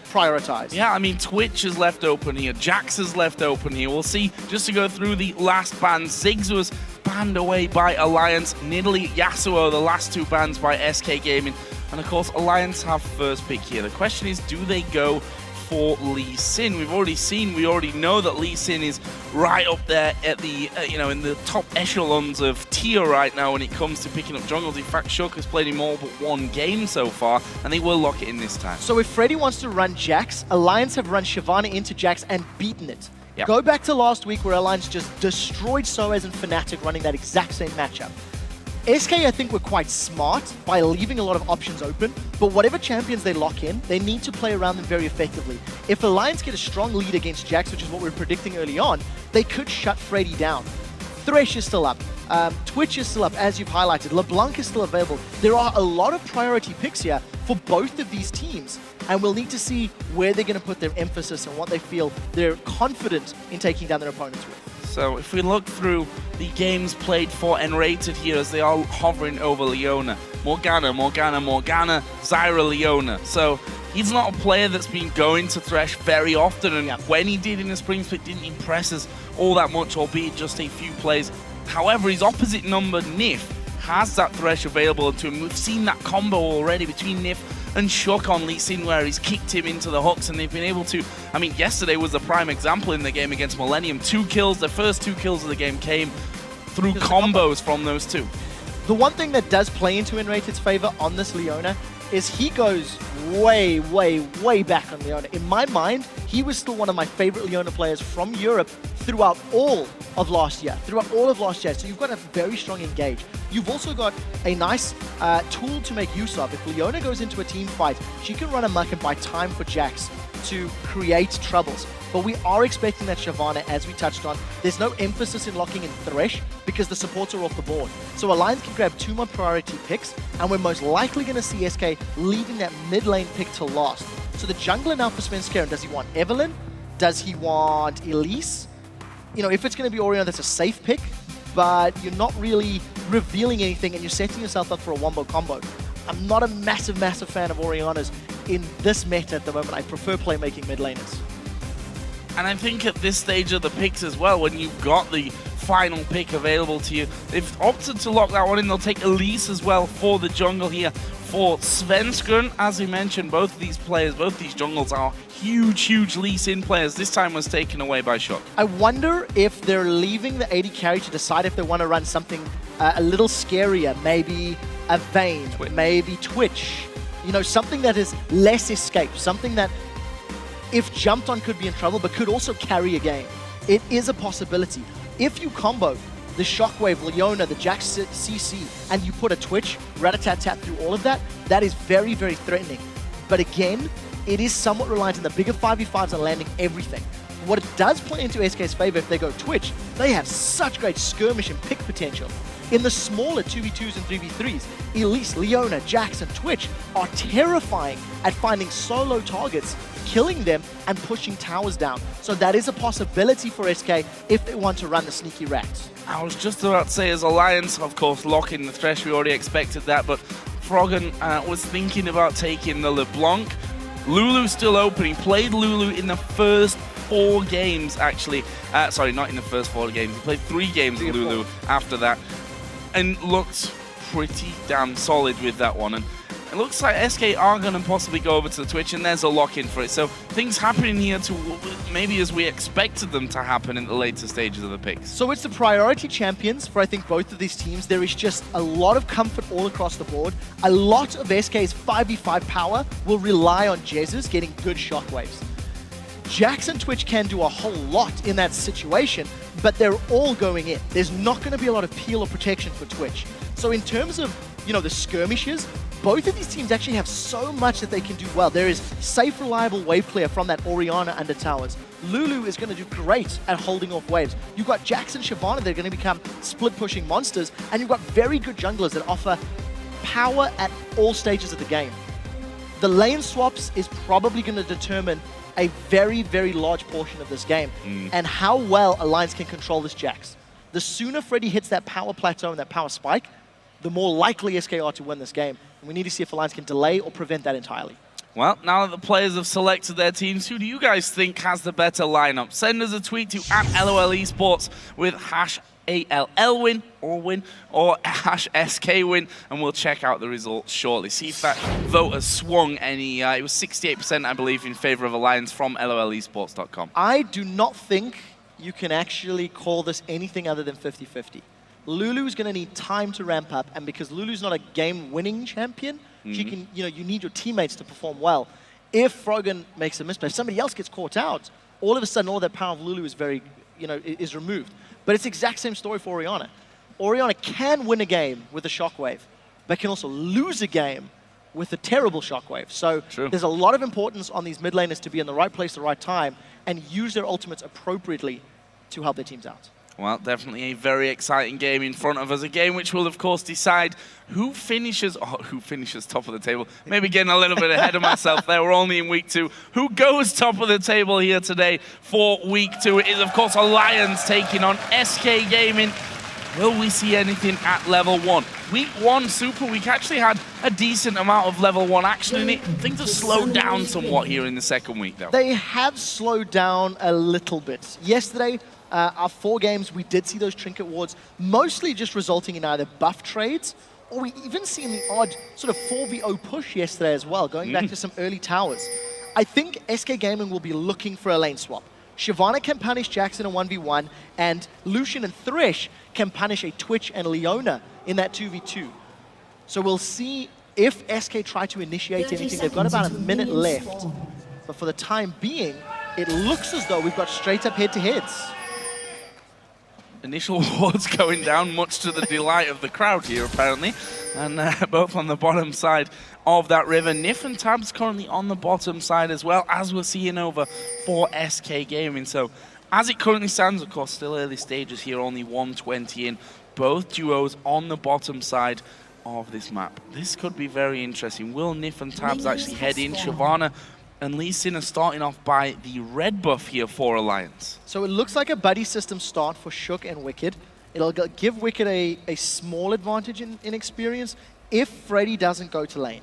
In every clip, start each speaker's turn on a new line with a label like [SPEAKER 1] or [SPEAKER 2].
[SPEAKER 1] prioritize.
[SPEAKER 2] Yeah, I mean, Twitch is left open here. Jax is left open here. We'll see, just to go through the last ban, Ziggs was banned away by Alliance. Nidalee, Yasuo, the last two bans by SK Gaming. And of course, Alliance have first pick here. The question is, do they go for Lee Sin? We already know that Lee Sin is right up there at the, in the top echelons of tier right now when it comes to picking up jungles. In fact, Shook has played in all but one game so far, and they will lock it in this time.
[SPEAKER 1] So if Freddy wants to run Jax, Alliance have run Shyvana into Jax and beaten it.
[SPEAKER 2] Yep.
[SPEAKER 1] Go back to last week where Alliance just destroyed Soaz and Fnatic running that exact same matchup. SK, I think, were quite smart by leaving a lot of options open, but whatever champions they lock in, they need to play around them very effectively. If Alliance get a strong lead against Jax, which is what we were predicting early on, they could shut Freddy down. Thresh is still up. Twitch is still up, as you've highlighted. LeBlanc is still available. There are a lot of priority picks here for both of these teams, and we'll need to see where they're going to put their emphasis and what they feel they're confident in taking down their opponents with.
[SPEAKER 2] So if we look through the games played for Enrated here as they are hovering over Leona. Morgana, Zyra, Leona. So he's not a player that's been going to Thresh very often, and when he did in the Spring Split, didn't impress us all that much, albeit just a few plays. However, his opposite number, Nif, has that Thresh available to him. We've seen that combo already between Nif and Shook on Lee Sin, where he's kicked him into the hooks, and they've been able to, I mean, yesterday was the prime example in the game against Millennium. 2 kills, the first 2 kills of the game came through combos from those two.
[SPEAKER 1] The one thing that does play into Enrated's favor on this Leona is he goes way, way back on Leona. In my mind, he was still one of my favorite Leona players from Europe throughout all of last year. So you've got a very strong engage. You've also got a nice tool to make use of. If Leona goes into a team fight, she can run amok and buy time for Jax to create troubles. But we are expecting that Shyvana, as we touched on, there's no emphasis in locking in Thresh because the supports are off the board. So Alliance can grab 2 more priority picks, and we're most likely going to see SK leaving that mid lane pick to last. So the jungler now for Svenskeren, does he want Evelynn? Does he want Elise? You know, if it's going to be Orianna, that's a safe pick, but you're not really revealing anything and you're setting yourself up for a wombo combo. I'm not a massive fan of Orianna's in this meta at the moment. I prefer playmaking mid laners.
[SPEAKER 2] And I think at this stage of the picks as well, when you've got the final pick available to you, they've opted to lock that one in. They'll take Elise as well for the jungle here. For Svenskeren, as we mentioned, both of these players, both these jungles are huge Lee Sin players. This time was taken away by Shock.
[SPEAKER 1] I wonder if they're leaving the AD carry to decide if they want to run something a little scarier, maybe a Vayne, maybe Twitch. You know, something that is less escape, something that if jumped on could be in trouble, but could also carry a game. It is a possibility. If you combo the Shockwave, Leona, the Jax CC, and you put a Twitch, rat-a-tat-tat through all of that, that is very threatening. But again, it is somewhat reliant on the bigger 5v5s and landing everything. What it does play into SK's favor if they go Twitch, they have such great skirmish and pick potential. In the smaller 2v2s and 3v3s, Elise, Leona, Jax, and Twitch are terrifying at finding solo targets, killing them, and pushing towers down. So that is a possibility for SK if they want to run the sneaky rats.
[SPEAKER 2] I was just about to say, as Alliance, of course, locking the Thresh, we already expected that, but Froggen was thinking about taking the LeBlanc. Lulu's still open. He played Lulu in the first 4 games, actually. Sorry, not in the first 4 games. He played 3 games with Lulu after that, and looked pretty damn solid with that one. And it looks like SK are going to possibly go over to the Twitch, and there's a lock-in for it. So things happening here to maybe as we expected them to happen in the later stages of the picks.
[SPEAKER 1] So it's the priority champions for, I think, both of these teams. There is just a lot of comfort all across the board. A lot of SK's 5v5 power will rely on Jezus getting good shockwaves. Jax and Twitch can do a whole lot in that situation, but they're all going in. There's not going to be a lot of peel or protection for Twitch. So in terms of, you know, the skirmishes, both of these teams actually have so much that they can do well. There is safe, reliable wave clear from that Orianna under towers. Lulu is going to do great at holding off waves. You've got Jax and Shyvana that are going to become split-pushing monsters, and you've got very good junglers that offer power at all stages of the game. The lane swaps is probably going to determine a very large portion of this game, and how well Alliance can control this Jax. The sooner Freddy hits that power plateau and that power spike, the more likely SK are to win this game. And we need to see if Alliance can delay or prevent that entirely.
[SPEAKER 2] Well, now that the players have selected their teams, who do you guys think has the better lineup? Send us a tweet to @LOLesports with #ALLwin or #SKwin, and we'll check out the results shortly. See if that vote has swung any. It was 68%, I believe, in favor of Alliance from LOLesports.com.
[SPEAKER 1] I do not think you can actually call this anything other than 50-50. Lulu's going to need time to ramp up, and because Lulu's not a game-winning champion, she can, you need your teammates to perform well. If Froggen makes a misplay, if somebody else gets caught out, all of a sudden all that power of Lulu is is removed. But it's the exact same story for Orianna. Orianna can win a game with a shockwave, but can also lose a game with a terrible shockwave. So there's a lot of importance on these mid laners to be in the right place at the right time and use their ultimates appropriately to help their teams out.
[SPEAKER 2] Well, definitely a very exciting game in front of us. A game which will, of course, decide who finishes top of the table. Maybe getting a little bit ahead of myself there. We're only in week 2. Who goes top of the table here today for week 2? It is, of course, Alliance taking on SK Gaming. Will we see anything at level 1? Week 1 Super Week actually had a decent amount of level 1 action in it. Things have slowed down somewhat here in the second week, though.
[SPEAKER 1] They have slowed down a little bit. Yesterday, our 4 games, we did see those trinket wards, mostly just resulting in either buff trades, or we even seen the odd sort of 4v0 push yesterday as well, going back to some early towers. I think SK Gaming will be looking for a lane swap. Shyvana can punish Jackson in 1v1, and Lucian and Thresh can punish a Twitch and Leona in that 2v2. So we'll see if SK try to initiate anything. They've got about a minute left. But for the time being, it looks as though we've got straight up head-to-heads.
[SPEAKER 2] Initial wards going down, much to the delight of the crowd here, apparently. And both on the bottom side of that river. Nif and Tabs currently on the bottom side as well, as we're seeing over for SK Gaming. So, as it currently stands, of course, still early stages here, only 120 in. Both duos on the bottom side of this map. This could be very interesting. Will Nif and Tabs actually head in? Shyvana and Lee Sin are starting off by the red buff here for Alliance.
[SPEAKER 1] So it looks like a buddy system start for Shook and Wicked. It'll give Wicked a small advantage in experience if Freddy doesn't go to lane.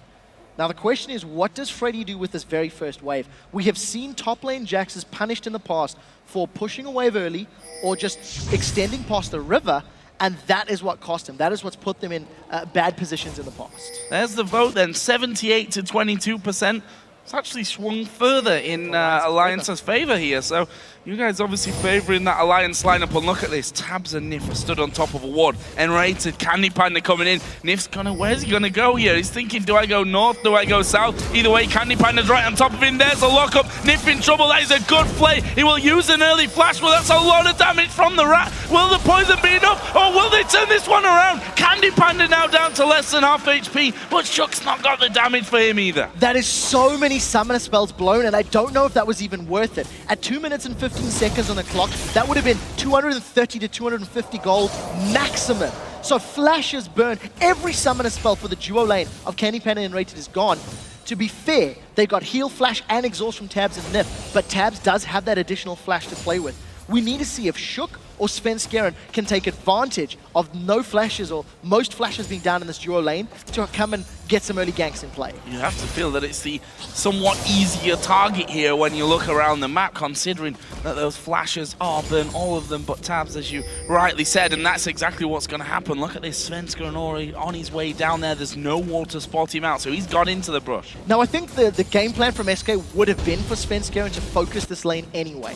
[SPEAKER 1] Now the question is, what does Freddy do with this very first wave? We have seen top lane Jaxes punished in the past for pushing a wave early or just extending past the river, and that is what cost him. That is what's put them in bad positions in the past.
[SPEAKER 2] There's the vote then, 78 to 22%. It's actually swung further in Alliance's favor here. So you guys obviously favoring that Alliance lineup. And look at this. Tabs and Nif are stood on top of a ward. Enrated, Candy Panda coming in. Nif's gonna, where's he gonna go here? He's thinking, do I go north? Do I go south? Either way, Candy Panda's right on top of him. There's a lockup. Nif in trouble. That is a good play. He will use an early flash. Well, that's a lot of damage from the rat. Will the poison be enough? Or will they turn this one around? Candy Panda now down to less than half HP. But Shook's not got the damage for him either.
[SPEAKER 1] That is so many summoner spells blown, and I don't know if that was even worth it. At 2 minutes and 15 seconds on the clock, that would have been 230 to 250 gold maximum. So flashes burn. Every summoner spell for the duo lane of Candy Panda and Rated is gone. To be fair, they got heal, flash, and exhaust from Tabs and Nif, but Tabs does have that additional flash to play with. We need to see if Shook or Svenskeren can take advantage of no flashes or most flashes being down in this duo lane to come and get some early ganks in play.
[SPEAKER 2] You have to feel that it's the somewhat easier target here when you look around the map, considering that those flashes are burn, all of them but Tabs, as you rightly said, and that's exactly what's going to happen. Look at this, Svenskeren already on his way down there. There's no wall to spot him out, so he's got into the brush.
[SPEAKER 1] Now, I think the game plan from SK would have been for Svenskeren to focus this lane anyway.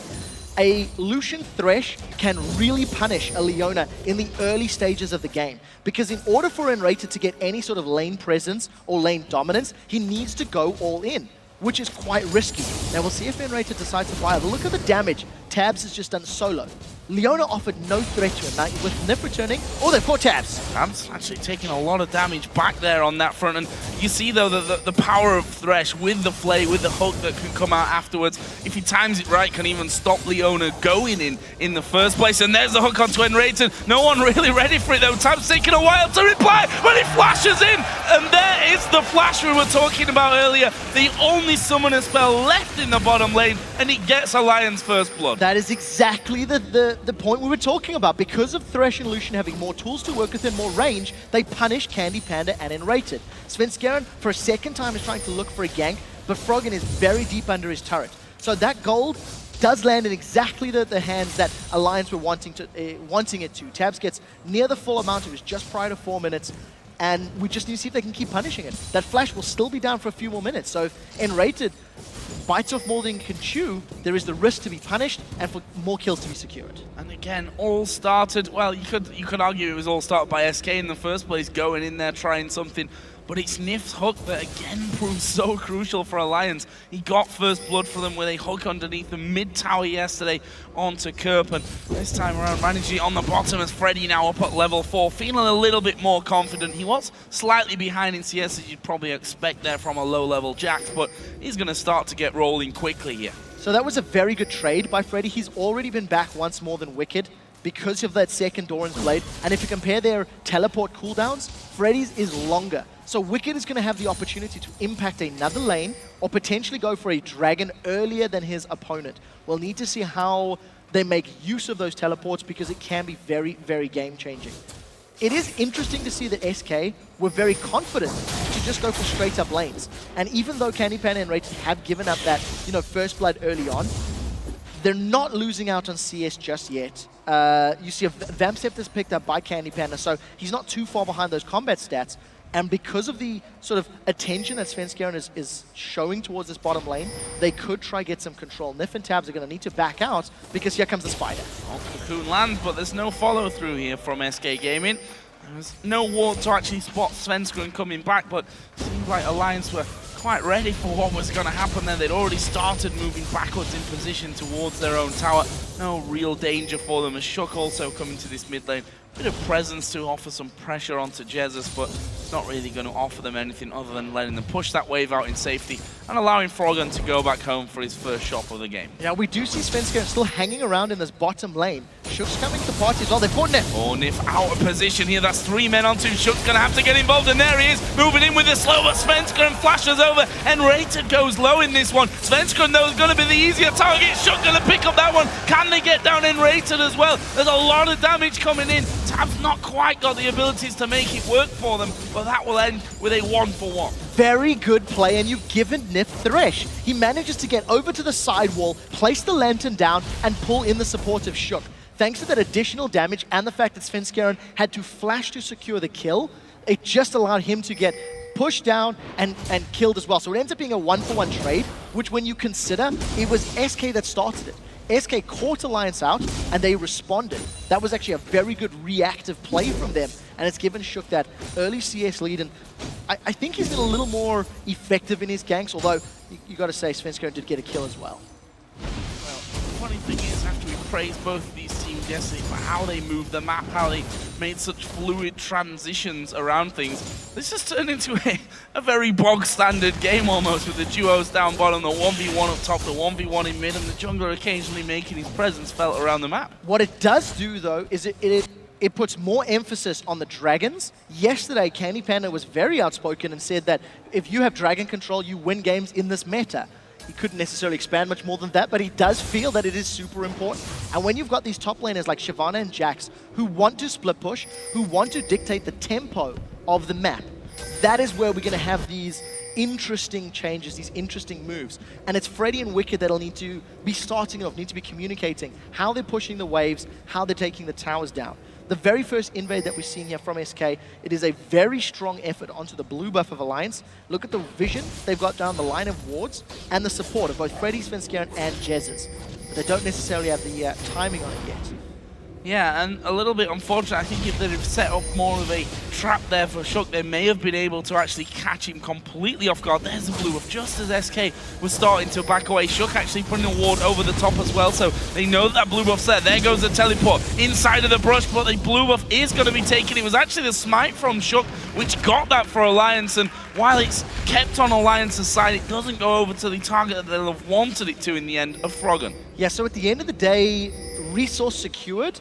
[SPEAKER 1] A Lucian Thresh can really punish a Leona in the early stages of the game, because in order for Enrated to get any sort of lane presence or lane dominance, he needs to go all in, which is quite risky. Now we'll see if Enrated decides to fire, but look at the damage Tabs has just done solo. Leona offered no threat to him. Now with Nif returning, oh, they've caught Tabs.
[SPEAKER 2] Tabs actually taking a lot of damage back there on that front, and you see though the power of Thresh with the flay, with the hook that can come out afterwards. If he times it right, can even stop Leona going in the first place. And there's the hook onto Enrated. No one really ready for it though. Tabs taking a while to reply, but he flashes in, and there is the flash we were talking about earlier. The only summoner spell left in the bottom lane, and he gets Alliance first blood.
[SPEAKER 1] That is exactly the point we were talking about. Because of Thresh and Lucian having more tools to work with and more range, they punish Candy Panda and Enrated. Svenskeren, for a second time, is trying to look for a gank, but Froggen is very deep under his turret. So that gold does land in exactly the hands that Alliance were wanting it to. Tabs gets near the full amount. It was just prior to 4 minutes. And we just need to see if they can keep punishing it. That flash will still be down for a few more minutes. So if N-Rated bites off more than can chew, there is the risk to be punished and for more kills to be secured.
[SPEAKER 2] And again, all started, well, you could argue it was all started by SK in the first place, going in there, trying something. But it's Nif's hook that again proves so crucial for Alliance. He got first blood for them with a hook underneath the mid-tower yesterday onto Kerp, and this time around managing it on the bottom as Freddy now up at level 4, feeling a little bit more confident. He was slightly behind in CS, as you'd probably expect there from a low-level Jax, but he's going to start to get rolling quickly here.
[SPEAKER 1] So that was a very good trade by Freddy. He's already been back once more than Wicked because of that second Doran's Blade. And if you compare their teleport cooldowns, Freddy's is longer. So Wicked is going to have the opportunity to impact another lane or potentially go for a dragon earlier than his opponent. We'll need to see how they make use of those teleports because it can be very, very game-changing. It is interesting to see that SK were very confident to just go for straight-up lanes. And even though Candypan and Rate have given up that, first blood early on, they're not losing out on CS just yet. You see a Vamp Scepter's picked up by Candypan, so he's not too far behind those combat stats. And because of the sort of attention that Svenskeren is showing towards this bottom lane, they could try get some control. Nif and Tabs are going to need to back out because here comes the Spider.
[SPEAKER 2] Well, Cocoon lands, but there's no follow-through here from SK Gaming. There's no ward to actually spot Svenskeren coming back, but it seems like Alliance were quite ready for what was going to happen then. They'd already started moving backwards in position towards their own tower. No real danger for them, as Shook also coming to this mid lane. Bit of presence to offer some pressure onto Jesus, but it's not really going to offer them anything other than letting them push that wave out in safety and allowing Froggen to go back home for his first shot of the game.
[SPEAKER 1] Yeah, we do see Svenskeren still hanging around in this bottom lane. Shook's coming to the party as well. They've caught Nif.
[SPEAKER 2] Oh, Nif out of position here. That's 3 men on 2. Shook's going to have to get involved, and there he is, moving in with the slow, but Svenskeren flashes over, and Rated goes low in this one. Svenskeren, though, is going to be the easier target. Shook going to pick up that one. Can they get down in Rated as well? There's a lot of damage coming in. Tab's not quite got the abilities to make it work for them, but that will end with a 1-for-1.
[SPEAKER 1] Very good play, and you've given Nif Thresh. He manages to get over to the side wall, place the lantern down, and pull in the support of Shook. Thanks to that additional damage and the fact that Svenskeren had to flash to secure the kill, it just allowed him to get pushed down and killed as well. So it ends up being a 1-for-1 trade, which when you consider, it was SK that started it. SK caught Alliance out, and they responded. That was actually a very good reactive play from them, and it's given Shook that early CS lead, and I think he's been a little more effective in his ganks, although you got to say Svenskeren did get a kill as well.
[SPEAKER 2] Well, the funny thing is, after we praised both of these teams yesterday for how they moved the map, how they made such fluid transitions around things, this has turned into a very bog-standard game almost, with the duos down bottom, the 1v1 up top, the 1v1 in mid, and the jungler occasionally making his presence felt around the map.
[SPEAKER 1] What it does do, though, is it puts more emphasis on the dragons. Yesterday, Candy Panda was very outspoken and said that if you have dragon control, you win games in this meta. He couldn't necessarily expand much more than that, but he does feel that it is super important. And when you've got these top laners like Shyvana and Jax who want to split push, who want to dictate the tempo of the map, that is where we're going to have these interesting changes, these interesting moves. And it's Freddy and Wicked that'll need to be starting off, need to be communicating how they're pushing the waves, how they're taking the towers down. The very first invade that we're seeing here from SK, it is a very strong effort onto the blue buff of Alliance. Look at the vision they've got down the line of wards and the support of both Freddy, Svenskeren, and Jez's. But they don't necessarily have the timing on it yet.
[SPEAKER 2] Yeah, and a little bit unfortunate. I think if they'd have set up more of a trap there for Shook, they may have been able to actually catch him completely off guard. There's the blue buff, just as SK was starting to back away. Shook actually putting a ward over the top as well, so they know that blue buff's there. There goes the teleport inside of the brush, but the blue buff is going to be taken. It was actually the smite from Shook which got that for Alliance, and while it's kept on Alliance's side, it doesn't go over to the target that they'll have wanted it to in the end of Froggen.
[SPEAKER 1] Yeah, so at the end of the day, resource secured,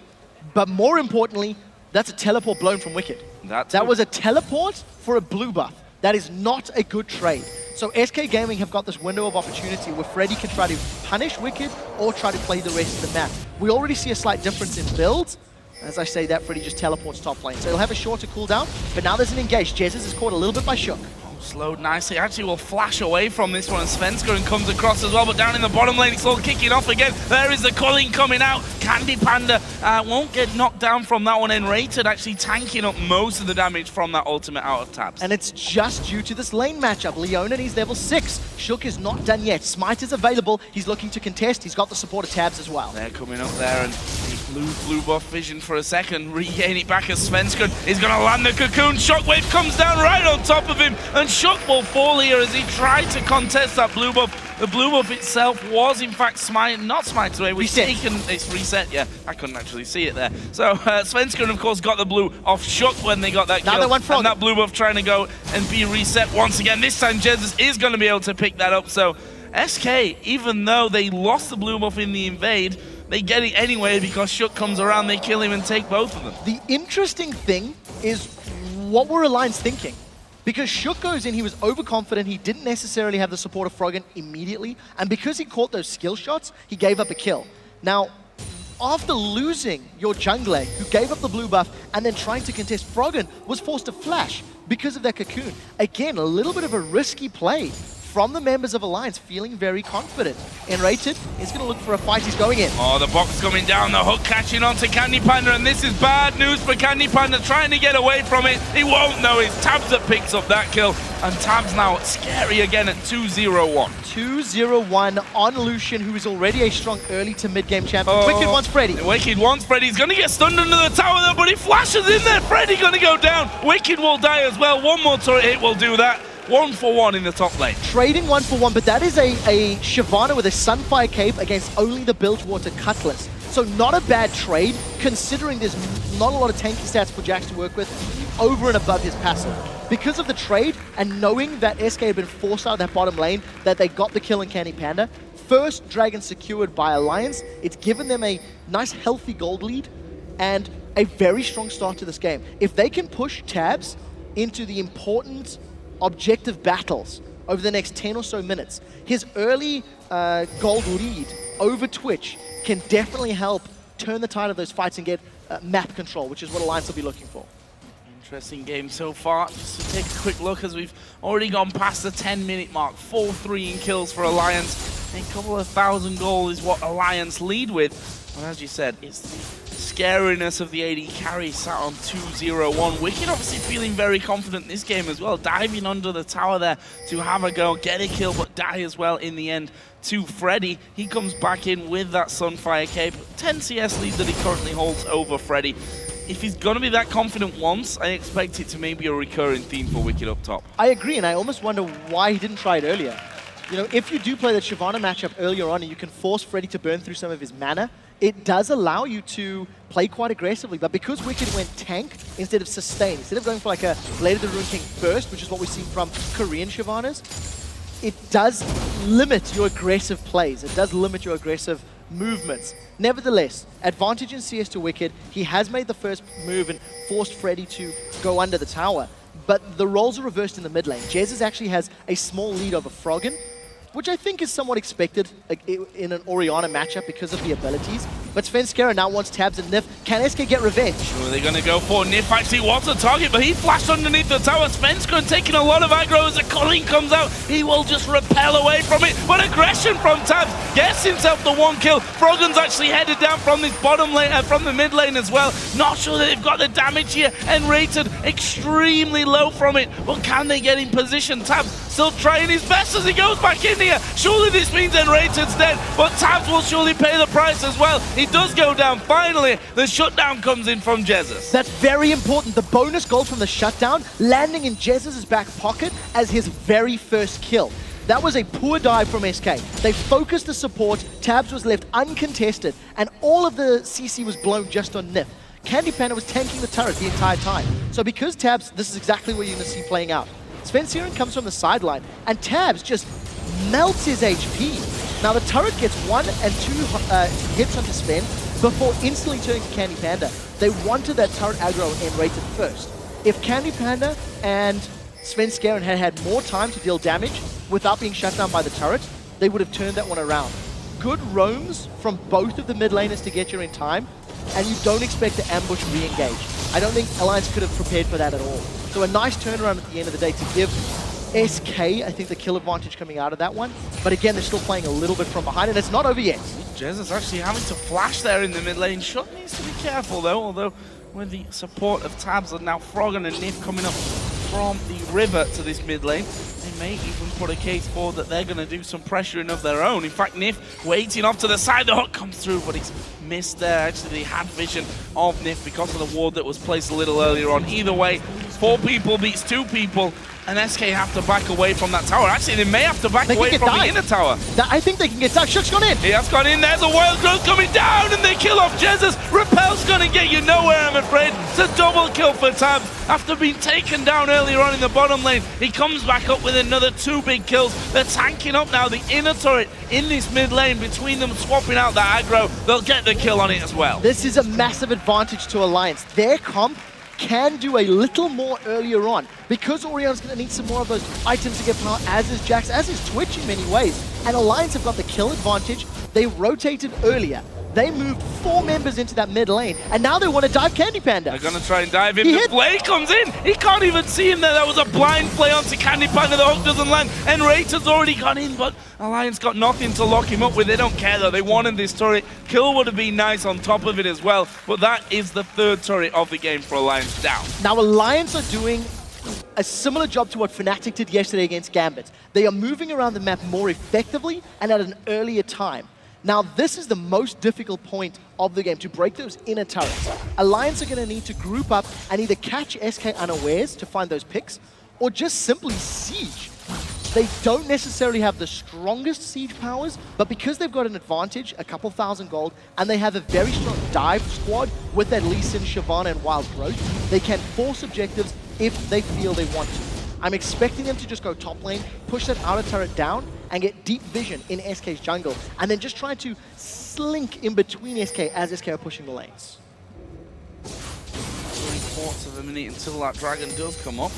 [SPEAKER 1] but more importantly, that's a teleport blown from Wicked. That was a teleport for a blue buff. That is not a good trade. So SK Gaming have got this window of opportunity where Freddy can try to punish Wicked or try to play the rest of the map. We already see a slight difference in builds. As I say that, Freddy just teleports top lane. So he'll have a shorter cooldown, but now there's an engage. Jesus is caught a little bit by Shook.
[SPEAKER 2] Slowed nicely. Actually will flash away from this one, and Svenskeren comes across as well, but down in the bottom lane it's all kicking off again. There is the culling coming out. Candy Panda won't get knocked down from that one, and Rated actually tanking up most of the damage from that ultimate out of tabs.
[SPEAKER 1] And it's just due to this lane matchup. Leona needs level 6. Shook is not done yet. Smite is available. He's looking to contest. He's got the support of tabs as well.
[SPEAKER 2] They're coming up there, and he lose blue buff vision for a second. Regain it back as Svenskeren is going to land the cocoon. Shockwave comes down right on top of him, and Shook will fall here as he tried to contest that blue buff. The blue buff itself was in fact not smite away. It's reset, yeah. I couldn't actually see it there. So Svenskeren of course got the blue off Shook when they got that kill. And that blue buff trying to go and be reset once again. This time Jesus is going to be able to pick that up. So SK, even though they lost the blue buff in the invade, they get it anyway because Shook comes around, they kill him and take both of them.
[SPEAKER 1] The interesting thing is, what were Alliance thinking? Because Shook goes in, he was overconfident, he didn't necessarily have the support of Froggen immediately, and because he caught those skill shots, he gave up a kill. Now, after losing your jungler, who gave up the blue buff, and then trying to contest, Froggen was forced to flash because of that cocoon. Again, a little bit of a risky play from the members of Alliance, feeling very confident. Enrated is going to look for a fight. He's going in.
[SPEAKER 2] Oh, the box coming down, the hook catching onto Candy Panda, and this is bad news for Candy Panda, trying to get away from it. He won't know. It's Tabs that picks up that kill, and Tabs now scary again at 2-0-1.
[SPEAKER 1] 2-0-1 on Lucian, who is already a strong early to mid-game champion. Wicked wants Freddy.
[SPEAKER 2] Wicked wants Freddy. He's going to get stunned under the tower though, but he flashes in there. Freddy going to go down. Wicked will die as well. One more turret hit will do that. 1-for-1 in the top lane.
[SPEAKER 1] Trading 1-for-1, but that is a Shyvana with a Sunfire Cape against only the Bilgewater Cutlass. So not a bad trade, considering there's not a lot of tanky stats for Jax to work with over and above his passive. Because of the trade, and knowing that SK had been forced out of that bottom lane, that they got the kill in Candy Panda, first Dragon secured by Alliance, it's given them a nice healthy gold lead, and a very strong start to this game. If they can push Tabs into the important objective battles over the next 10 or so minutes, his early gold lead over Twitch can definitely help turn the tide of those fights and get map control, which is what Alliance will be looking for.
[SPEAKER 2] Interesting game so far. Just to take a quick look, as we've already gone past the 10-minute mark, 4-3 in kills for Alliance. A couple of 1,000 gold is what Alliance lead with. And as you said, it's the scariness of the AD carry sat on 2-0-1. Wicked obviously feeling very confident in this game as well, diving under the tower there to have a go, get a kill, but die as well in the end to Freddy. He comes back in with that Sunfire Cape. 10 CS lead that he currently holds over Freddy. If he's going to be that confident once, I expect it to maybe a recurring theme for Wicked up top.
[SPEAKER 1] I agree, and I almost wonder why he didn't try it earlier. You know, if you do play the Shyvana matchup earlier on and you can force Freddy to burn through some of his mana, it does allow you to play quite aggressively. But because Wicked went tank instead of sustain, instead of going for like a Blade of the Ruined King burst, which is what we've seen from Korean Shyvanas, it does limit your aggressive plays. It does limit your aggressive movements. Nevertheless, advantage in CS to Wicked. He has made the first move and forced Freddy to go under the tower. But the roles are reversed in the mid lane. Jesus actually has a small lead over Froggen, which I think is somewhat expected in an Orianna matchup because of the abilities. But Svenskeren now wants Tabs and Nif. Can SK get revenge?
[SPEAKER 2] Who are they going to go for? Nif actually was a target, but he flashed underneath the tower. Svenskeren taking a lot of aggro as the culling comes out. He will just repel away from it. But aggression from Tabs gets himself the one kill. Froggen's actually headed down from this bottom lane, from the mid lane as well. Not sure that they've got the damage here, and rated extremely low from it. But can they get in position? Tabs still trying his best as he goes back in here. Surely this means Enrated's dead, but Tabs will surely pay the price as well. He does go down. Finally, the shutdown comes in from Jesus.
[SPEAKER 1] That's very important. The bonus gold from the shutdown landing in Jesus' back pocket as his very first kill. That was a poor dive from SK. They focused the support, Tabs was left uncontested, and all of the CC was blown just on Nif. Candy Panda was tanking the turret the entire time. So because Tabs, this is exactly what you're going to see playing out. Svenskeren comes from the sideline, and Tabs just melts his HP. Now the turret gets 1 and 2 hits onto Sven before instantly turning to Candy Panda. They wanted that turret aggro and rated first. If Candy Panda and Svenskeren had more time to deal damage without being shut down by the turret, they would have turned that one around. Good roams from both of the mid laners to get you in time, and you don't expect to ambush re-engage. I don't think Alliance could have prepared for that at all. So a nice turnaround at the end of the day to give SK, I think the kill advantage coming out of that one. But again, they're still playing a little bit from behind, and it's not over yet.
[SPEAKER 2] Jez is actually having to flash there in the mid lane. Shot needs to be careful though, although with the support of Tabs and now Froggen and Nif coming up from the river to this mid lane, they may even put a case forward that they're going to do some pressuring of their own. In fact, Nif waiting off to the side, the hook comes through, but he's missed there. Actually, they had vision of Nif because of the ward that was placed a little earlier on. Either way, 4 people beats 2 people, and SK have to back away from that tower. Actually, they may have to back away from the inner tower.
[SPEAKER 1] I think they can get stuck. Shook's gone in.
[SPEAKER 2] He has gone in. There's a wild growth coming down, and they kill off Jesus. Repel's going to get you nowhere, I'm afraid. It's a double kill for Tabs. After being taken down earlier on in the bottom lane, he comes back up with another 2 big kills. They're tanking up now the inner turret in this mid lane. Between them swapping out the aggro, they'll get the kill on it as well.
[SPEAKER 1] This is a massive advantage to Alliance. Their comp can do a little more earlier on because Orion's going to need some more of those items to get power, as is Jax, as is Twitch in many ways. And Alliance have got the kill advantage. They rotated earlier. They moved 4 members into that mid lane, and now they want to dive Candy Panda.
[SPEAKER 2] They're going to try and dive him. The play comes in. He can't even see him there. That was a blind play onto Candy Panda. The hook doesn't land, and Rator's already gone in, but Alliance got nothing to lock him up with. They don't care, though. They wanted this turret. Kill would have been nice on top of it as well, but that is the 3rd turret of the game for Alliance down.
[SPEAKER 1] Now, Alliance are doing a similar job to what Fnatic did yesterday against Gambit. They are moving around the map more effectively and at an earlier time. Now, this is the most difficult point of the game, to break those inner turrets. Alliance are going to need to group up and either catch SK unawares to find those picks, or just simply siege. They don't necessarily have the strongest siege powers, but because they've got an advantage, a couple thousand gold, and they have a very strong dive squad with that Lee Sin, Shyvana, and Wild Growth, they can force objectives if they feel they want to. I'm expecting them to just go top lane, push that outer turret down, and get deep vision in SK's jungle, and then just try to slink in between SK as SK are pushing the lanes.
[SPEAKER 2] 3/4 of a minute until that dragon does come up.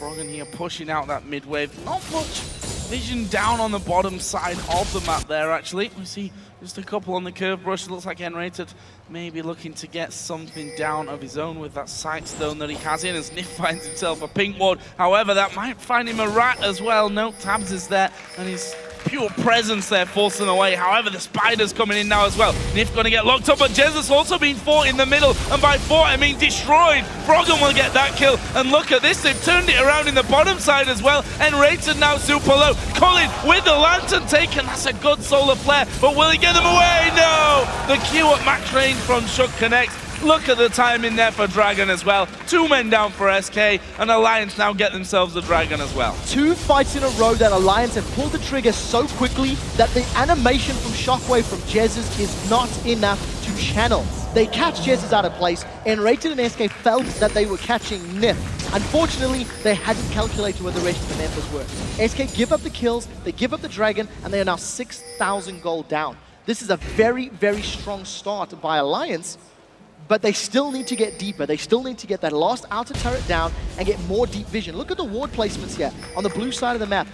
[SPEAKER 2] Froggen here pushing out that mid wave. Not much vision down on the bottom side of the map there, actually. We see just a couple on the curve brush. It looks like N-Rated maybe looking to get something down of his own with that sight stone that he has in as Nif finds himself a pink ward. However, that might find him a rat as well. No, Tabs is there, and he's pure presence there forcing away. However, the spider's coming in now as well. Nif going to get locked up, but Jesus also being fought in the middle, and by fought I mean destroyed. Froggen will get that kill, and look at this, they've turned it around in the bottom side as well, and Rated now super low. Cullen with the lantern taken, that's a good solar flare, but will he get them away? No! The Q at max range from Shook connects. Look at the timing there for Dragon as well. 2 men down for SK, and Alliance now get themselves the Dragon as well. 2
[SPEAKER 1] fights in a row that Alliance have pulled the trigger so quickly that the animation from Shockwave from Jez's is not enough to channel. They catch Jez's out of place, and Rated and SK felt that they were catching Nif. Unfortunately, they hadn't calculated where the rest of the members were. SK give up the kills, they give up the Dragon, and they are now 6,000 gold down. This is a very, very strong start by Alliance, but they still need to get deeper. They still need to get that last outer turret down and get more deep vision. Look at the ward placements here on the blue side of the map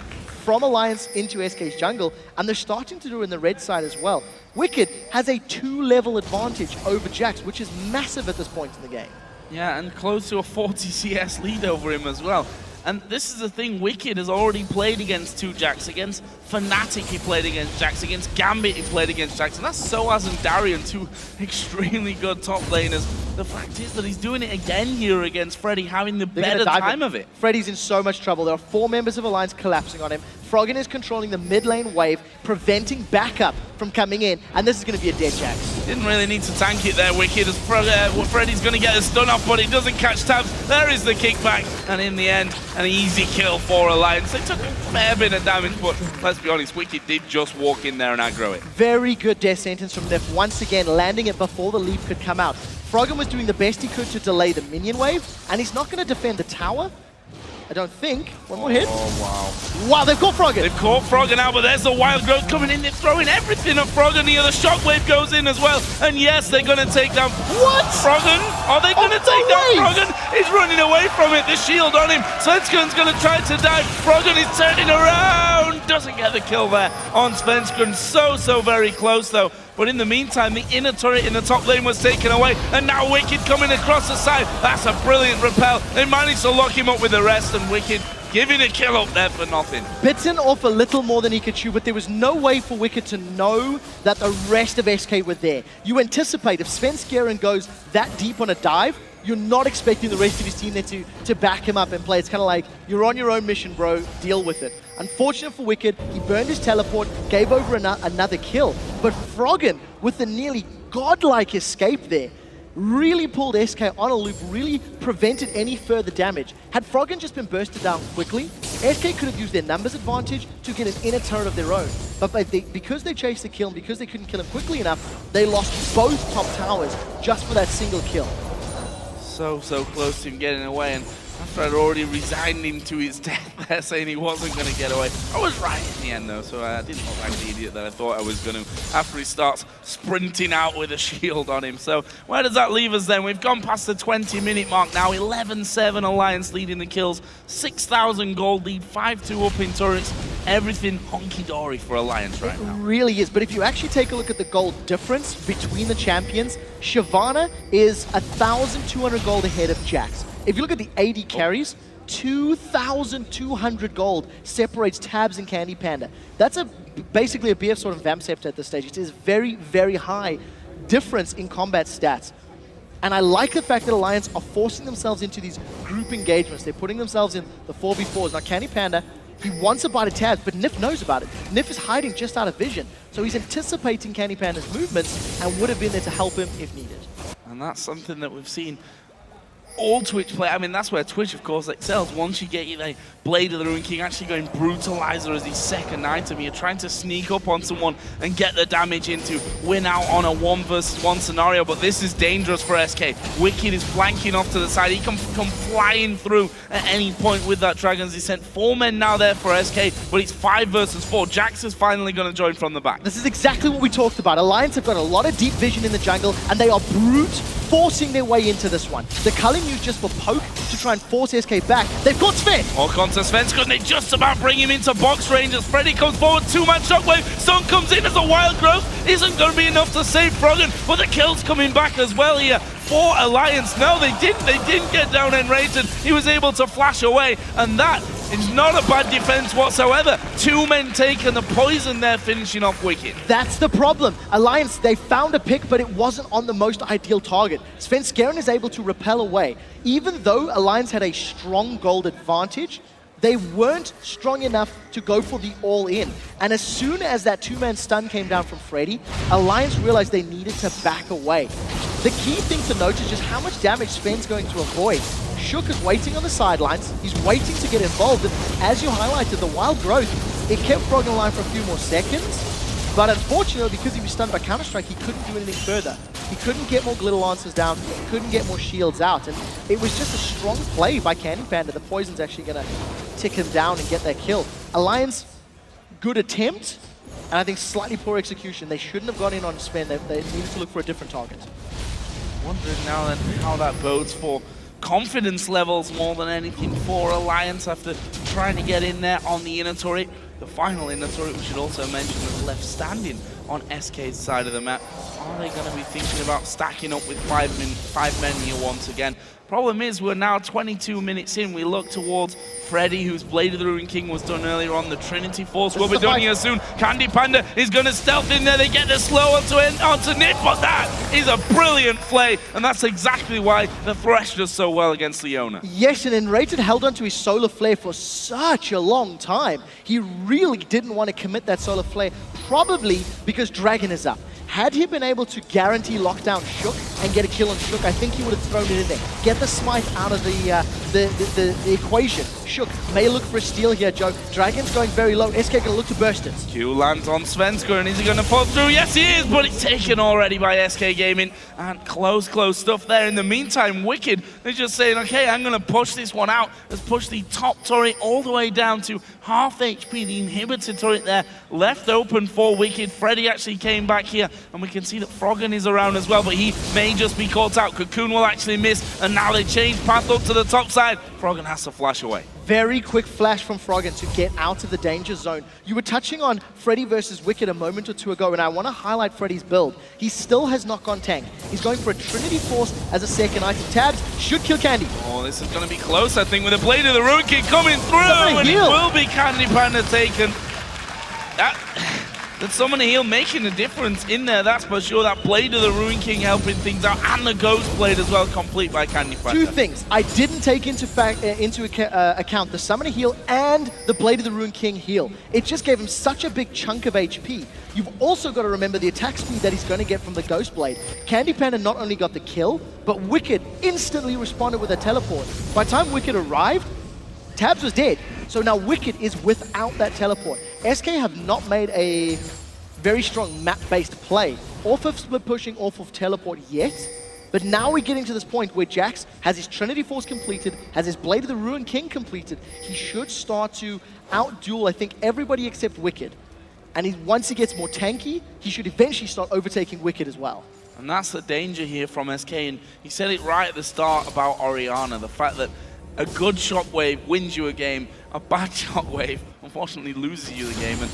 [SPEAKER 1] from Alliance into SK's jungle, and they're starting to do in the red side as well. Wicked has a 2-level advantage over Jax, which is massive at this point in the game.
[SPEAKER 2] Yeah, and close to a 40 CS lead over him as well. And this is the thing, Wicked has already played against 2 Jax. Against Fnatic he played against Jax. Against Gambit he played against Jax. And that's Soaz and Darian, 2 extremely good top laners. The fact is that he's doing it again here against Freddy, having the better time of it.
[SPEAKER 1] Freddy's in so much trouble. There are 4 members of Alliance collapsing on him. Froggen is controlling the mid lane wave, preventing backup from coming in, and this is going to be a dead Jax.
[SPEAKER 2] Didn't really need to tank it there, Wicked, as Freddy's going to get a stun off, but he doesn't catch Tabs. There is the kickback, and in the end, an easy kill for Alliance. They took a fair bit of damage, but let's be honest, Wicked did just walk in there and aggro it.
[SPEAKER 1] Very good death sentence from Nif, once again landing it before the leap could come out. Froggen was doing the best he could to delay the minion wave, and he's not going to defend the tower. I don't think. One more hit.
[SPEAKER 2] Oh,
[SPEAKER 1] wow. Wow, they've got Froggen.
[SPEAKER 2] They've caught Froggen out, but there's the Wild Growth coming in. They're throwing everything at Froggen here. The Shockwave goes in as well. And yes, they're going to take down...
[SPEAKER 1] What?
[SPEAKER 2] Froggen? Are they going to take down Froggen? He's running away from it. The shield on him. Svenskern's going to try to dive. Froggen is turning around. Doesn't get the kill there on Svenskern. So very close, though. But in the meantime, the inner turret in the top lane was taken away, and now Wicked coming across the side. That's a brilliant repel. They managed to lock him up with the rest, and Wicked giving a kill up there for nothing.
[SPEAKER 1] Bitten off a little more than he could chew, but there was no way for Wicked to know that the rest of SK were there. You anticipate if Svenskeren goes that deep on a dive, you're not expecting the rest of his team there to back him up and play. It's kind of like, you're on your own mission, bro, deal with it. Unfortunate for Wicked, he burned his teleport, gave over another kill. But Froggen, with the nearly godlike escape there, really pulled SK on a loop, really prevented any further damage. Had Froggen just been bursted down quickly, SK could have used their numbers advantage to get an inner turret of their own. But because they chased the kill and because they couldn't kill him quickly enough, they lost both top towers just for that single kill.
[SPEAKER 2] So close to him getting away, and after I'd already resigned him to his death there, saying he wasn't going to get away. I was right in the end, though, so I didn't look like the idiot that I thought I was going to after he starts sprinting out with a shield on him. So where does that leave us then? We've gone past the 20-minute mark now. 11-7 Alliance leading the kills, 6,000 gold lead, 5-2 up in turrets. Everything honky-dory for Alliance right now.
[SPEAKER 1] It really is, but if you actually take a look at the gold difference between the champions, Shyvana is 1,200 gold ahead of Jax. If you look at the AD carries, 2,200 gold separates Tabs and Candy Panda. That's basically a BF sort of Vamp Scepter at this stage. It is very, very high difference in combat stats. And I like the fact that Alliance are forcing themselves into these group engagements. They're putting themselves in the 4v4s. Now, Candy Panda, he wants a bite of Tabs, but Nif knows about it. Nif is hiding just out of vision. So he's anticipating Candy Panda's movements and would have been there to help him if needed.
[SPEAKER 2] And that's something that we've seen all Twitch play. I mean, that's where Twitch, of course, excels. Once you get the Blade of the Ruin King, actually going Brutalizer as his second item, you're trying to sneak up on someone and get the damage in to win out on a 1v1 scenario. But this is dangerous for SK. Wicked is flanking off to the side. He can come flying through at any point with that Dragon's Descent. 4 men now there for SK, but it's 5 versus 4. Jax is finally going to join from the back.
[SPEAKER 1] This is exactly what we talked about. Alliance have got a lot of deep vision in the jungle, and they are brute forcing their way into this one. The culling used just for poke to try and force SK back. They've got Sven!
[SPEAKER 2] Walk onto Svenskeren, they just about bring him into box range as Freddy comes forward, 2-man shockwave, Sun comes in as a wild growth, isn't going to be enough to save Froggen, but the kill's coming back as well here for Alliance. No, they didn't get down enrated, he was able to flash away, and that is not a bad defense whatsoever. 2 men taken, the poison there finishing off Wicked.
[SPEAKER 1] That's the problem. Alliance, they found a pick, but it wasn't on the most ideal target. Svenskeren is able to repel away. Even though Alliance had a strong gold advantage, they weren't strong enough to go for the all-in. And as soon as that 2-man stun came down from Freddy, Alliance realized they needed to back away. The key thing to note is just how much damage Sven's going to avoid. Shook is waiting on the sidelines, he's waiting to get involved, and as you highlighted, the wild growth, it kept Froggen alive for a few more seconds, but unfortunately, because he was stunned by Counter-Strike, he couldn't do anything further. He couldn't get more Glitter Lancers down, he couldn't get more shields out, and it was just a strong play by Candy Panda. The poison's actually going to tick him down and get that kill. Alliance, good attempt, and I think slightly poor execution. They shouldn't have gone in on Sven, they needed to look for a different target.
[SPEAKER 2] Wondering now then how that bodes for confidence levels more than anything for Alliance after trying to get in there on the inner turret. The final inner turret, we should also mention, is left standing on SK's side of the map. Are they going to be thinking about stacking up with five men here once again? Problem is, we're now 22 minutes in. We look towards Freddy, whose Blade of the Ruin King was done earlier on. The Trinity Force will be done here soon. Candy Panda is going to stealth in there. They get the slow onto Nip, but that is a brilliant play, and that's exactly why the Thresh does so well against Leona.
[SPEAKER 1] Yes, and Enrated held onto his Solar Flare for such a long time. He really didn't want to commit that Solar Flare, probably because Dragon is up. Had he been able to guarantee lockdown Shook and get a kill on Shook, I think he would have thrown it in there. Get the smite out of the equation. Shook may look for a steal here, Joe. Dragon's going very low. SK going to look to burst it.
[SPEAKER 2] Q lands on Svenskeren. Is he going to pull through? Yes, he is, but it's taken already by SK Gaming. And close stuff there. In the meantime, Wicked is just saying, okay, I'm going to push this one out. Let's push the top turret all the way down to half HP. The inhibitor turret there left open for Wicked. Freddy actually came back here and we can see that Froggen is around as well, but he may just be caught out. Cocoon will actually miss, and now they change path up to the top side. Froggen has to flash away.
[SPEAKER 1] Very quick flash from Froggen to get out of the danger zone. You were touching on Freddy versus Wicked a moment or two ago, and I want to highlight Freddy's build. He still has not gone tank. He's going for a Trinity Force as a second item. Tabs should kill Candy.
[SPEAKER 2] Oh, this is going to be close, I think, with the Blade of the Ruin King coming through, and it will be Candy Panda taken. That Summon Heal making a difference in there, that's for sure. That Blade of the Ruin King helping things out, and the Ghost Blade as well, complete by Candy Panda.
[SPEAKER 1] Two things. I didn't take into account the Summon Heal and the Blade of the Ruin King heal. It just gave him such a big chunk of HP. You've also got to remember the attack speed that he's going to get from the Ghost Blade. Candy Panda not only got the kill, but Wicked instantly responded with a teleport. By the time Wicked arrived, Tabs was dead. So now Wicked is without that teleport. SK have not made a very strong map-based play off of split pushing, off of teleport yet. But now we're getting to this point where Jax has his Trinity Force completed, has his Blade of the Ruin King completed. He should start to out-duel, I think, everybody except Wicked. And once he gets more tanky, he should eventually start overtaking Wicked as well.
[SPEAKER 2] And that's the danger here from SK. And he said it right at the start about Orianna, the fact that a good shockwave wins you a game, a bad shockwave unfortunately loses you the game, and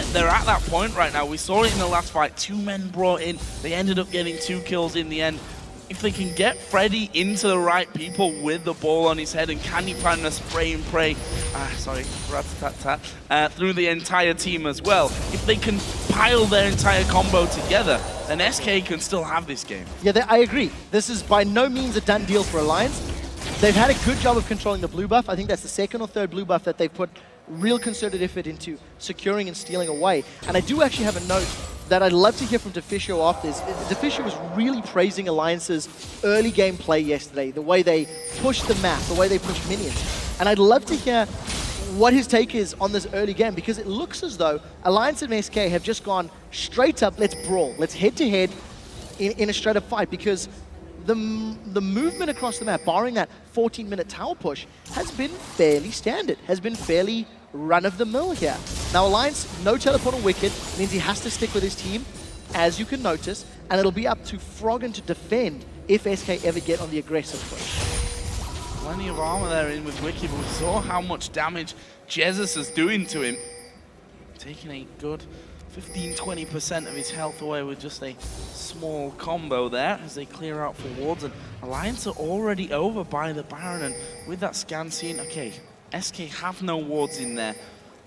[SPEAKER 2] they're at that point right now. We saw it in the last fight, 2 men brought in, they ended up getting 2 kills in the end. If they can get Freddy into the right people with the ball on his head and Candy Panda spray and pray, through the entire team as well, if they can pile their entire combo together, then SK can still have this game.
[SPEAKER 1] Yeah, I agree. This is by no means a done deal for Alliance. They've had a good job of controlling the blue buff. I think that's the second or third blue buff that they've put real concerted effort into securing and stealing away. And I do actually have a note that I'd love to hear from Deficio after this. Deficio was really praising Alliance's early game play yesterday, the way they pushed the map, the way they pushed minions. And I'd love to hear what his take is on this early game, because it looks as though Alliance and SK have just gone straight up, let's brawl, let's head-to-head in a straight-up fight, because the movement across the map, barring that 14-minute tower push, has been fairly standard, has been fairly run-of-the-mill here. Now Alliance, no teleport on Wicked, means he has to stick with his team, as you can notice, and it'll be up to Froggen to defend if SK ever get on the aggressive push.
[SPEAKER 2] Plenty of armor there in with Wicked, but we saw how much damage Jesus is doing to him. Taking a good 15-20% of his health away with just a small combo there as they clear out for wards, and Alliance are already over by the Baron, and with that scan scene, okay, SK have no wards in there.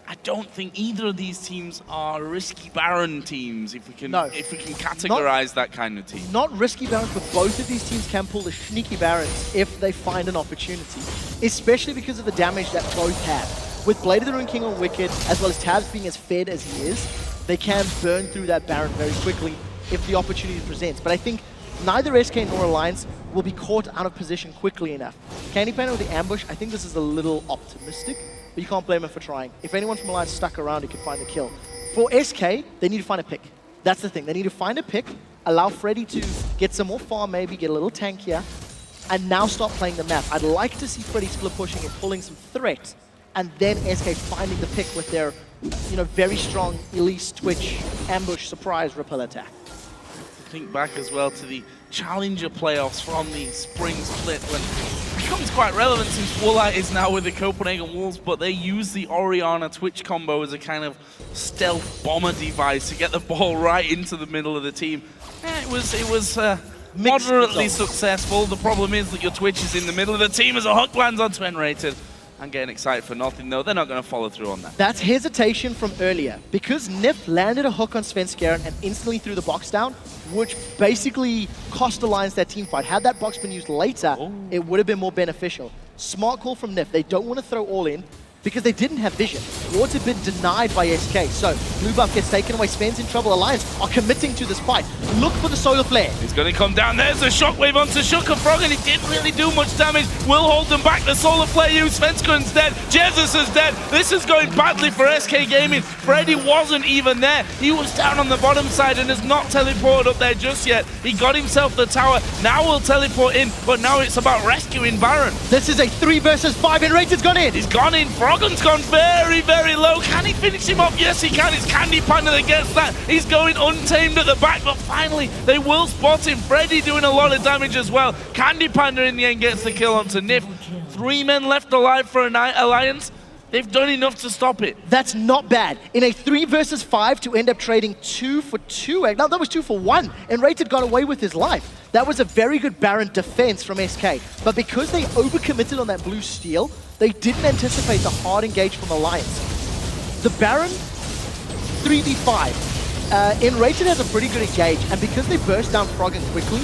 [SPEAKER 2] I don't think either of these teams are risky Baron teams, if we can categorize that kind of team.
[SPEAKER 1] Not risky Barons, but both of these teams can pull the sneaky Barons if they find an opportunity, especially because of the damage that both have. With Blade of the Ruin King on Wicked, as well as Tabs being as fed as he is, they can burn through that Baron very quickly if the opportunity presents. But I think neither SK nor Alliance will be caught out of position quickly enough. Candy Panda with the ambush, I think this is a little optimistic, but you can't blame him for trying. If anyone from Alliance stuck around, he could find the kill. For SK, they need to find a pick. That's the thing. They need to find a pick, allow Freddy to get some more farm, maybe get a little tankier, and now start playing the map. I'd like to see Freddy split pushing and pulling some threat, and then SK finding the pick with their, very strong Elise, Twitch, ambush, surprise, repel attack.
[SPEAKER 2] Think back as well to the Challenger playoffs from the spring split, when it becomes quite relevant since Woolite is now with the Copenhagen Wolves, but they use the Orianna Twitch combo as a kind of stealth bomber device to get the ball right into the middle of the team. It was moderately successful. The problem is that your Twitch is in the middle of the team as a hook lands onto N-rated. I'm getting excited for nothing, though. They're not going to follow through on that.
[SPEAKER 1] That's hesitation from earlier. Because Nif landed a hook on Svenskeren and instantly threw the box down, which basically cost Alliance that team fight. Had that box been used later, it would have been more beneficial. Smart call from Nif. They don't want to throw all in because they didn't have vision. Wards had been denied by SK. So blue buff gets taken away. Sven's in trouble. Alliance are committing to this fight. Look for the solar flare.
[SPEAKER 2] He's going to come down. There's a shockwave onto Shooker Frog, and it didn't really do much damage. Will hold them back. The solar flare used. Svenskun's dead. Jesus is dead. This is going badly for SK Gaming. Freddy wasn't even there. He was down on the bottom side and has not teleported up there just yet. He got himself the tower. Now will teleport in, but now it's about rescuing Baron.
[SPEAKER 1] This is a 3 versus 5, and Rated's gone in.
[SPEAKER 2] He's gone in front. Froggen's gone very, very low. Can he finish him off? Yes, he can. It's Candy Panda that gets that. He's going untamed at the back, but finally they will spot him. Freddy doing a lot of damage as well. Candy Panda in the end gets the kill onto Nif. 3 men left alive for an Alliance. They've done enough to stop it.
[SPEAKER 1] That's not bad. In a 3 versus 5 to end up trading 2 for 2. No, that was 2 for 1. And Rated got away with his life. That was a very good Baron defense from SK. But because they overcommitted on that blue steal, they didn't anticipate the hard engage from Alliance. The Baron, 3v5. Enrated has a pretty good engage, and because they burst down Froggen quickly,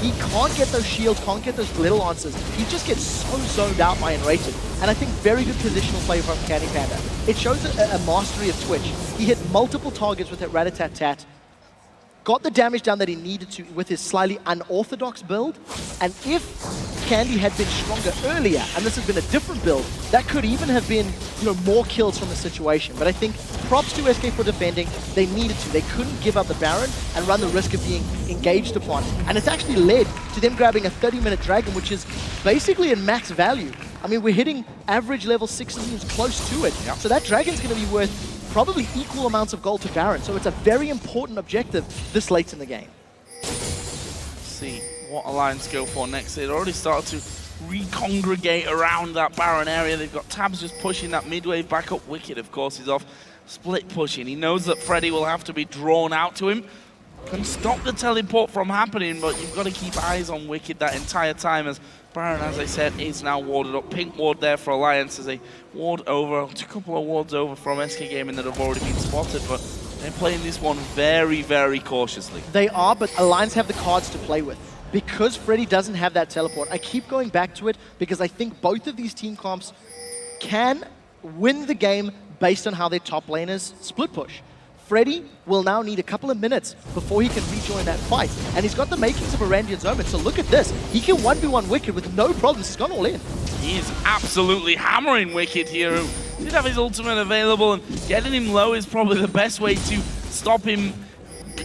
[SPEAKER 1] he can't get those shields, can't get those little answers. He just gets so zoned out by Enrated. And I think very good positional play from Candy Panda. It shows a mastery of Twitch. He hit multiple targets with that Rat-a-tat-tat, got the damage down that he needed to with his slightly unorthodox build, and if Candy had been stronger earlier, and this has been a different build, that could even have been, more kills from the situation. But I think props to SK for defending. They needed to. They couldn't give up the Baron and run the risk of being engaged upon. And it's actually led to them grabbing a 30-minute Dragon, which is basically in max value. I mean, we're hitting average level 16s close to it. Yep. So that Dragon's going to be worth probably equal amounts of gold to Baron. So it's a very important objective this late in the game.
[SPEAKER 2] Let's see what Alliance go for next. They'd already started to recongregate around that Baron area. They've got Tabs just pushing that mid wave back up. Wicked, of course, is off split pushing. He knows that Freddy will have to be drawn out to him. Can stop the teleport from happening, but you've got to keep eyes on Wicked that entire time, as Baron, as I said, is now warded up. Pink ward there for Alliance as a ward over, a couple of wards over from SK Gaming that have already been spotted, but they're playing this one very, very cautiously.
[SPEAKER 1] They are, but Alliance have the cards to play with. Because Freddy doesn't have that teleport, I keep going back to it because I think both of these team comps can win the game based on how their top laners split push. Freddy will now need a couple of minutes before he can rejoin that fight. And he's got the makings of a Randian's Omen, so look at this. He can 1v1 Wicked with no problems. He's gone all in.
[SPEAKER 2] He is absolutely hammering Wicked here, who did have his ultimate available, and getting him low is probably the best way to stop him,